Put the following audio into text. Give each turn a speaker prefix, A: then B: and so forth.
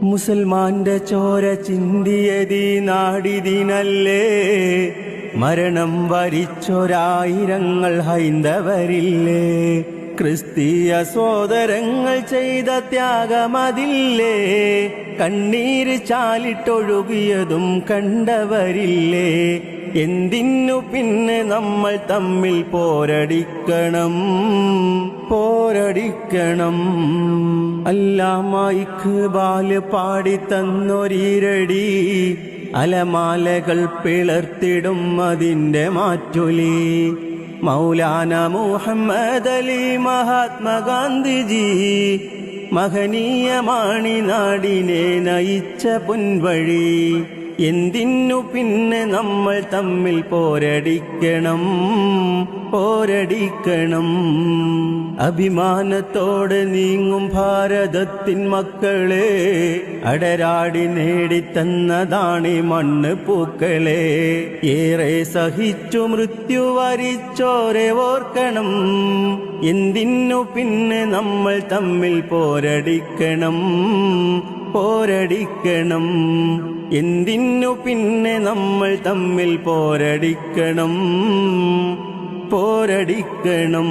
A: മുസൽമാന്റെ ചോര ചിന്തിയതീ നാടിതിനല്ലേ, മരണം വരിച്ചൊരായിരങ്ങൾ ഹൈന്ദവരില്ലേ, ക്രിസ്തീയ സോദരങ്ങൾ ചെയ്ത ത്യാഗമതില്ലേ, കണ്ണീര് ചാലിട്ടൊഴുകിയതും കണ്ടവരില്ലേ. എന്തിനു പിന്നെ നമ്മൾ തമ്മിൽ പോരടിക്കണം, പോരടിക്കണം. അല്ലാമ ഇഖ്ബാൽ പാടിത്തന്നൊരീരടി, അലമാലകൾ പിളർത്തിടും അതിന്റെ മാറ്റൊലി. മൗലാന മുഹമ്മദ് അലി മഹാത്മാഗാന്ധിജി, മഹനീയമാണി നാടിനെ നയിച്ച പൊൻവഴി. എന്തിനു പിന്നെ നമ്മൾ തമ്മിൽ പോരടിക്കണം, പോരടിക്കണം. അഭിമാനത്തോടെ നീങ്ങും ഭാരതത്തിൻ മക്കളെ, അടരാടി നേടിത്തന്നതാണി മണ്ണ് പൂക്കളെ. ഏറെ സഹിച്ചു മൃത്യു വരിച്ചോരെ ഓർക്കണം, എന്തിനു പിന്നെ നമ്മൾ തമ്മിൽ പോരടിക്കണം, പോരടിക്കണം. എന്തിനു പിന്നെ നമ്മൾ തമ്മിൽ പോരടിക്കണം, പോരടിക്കണം.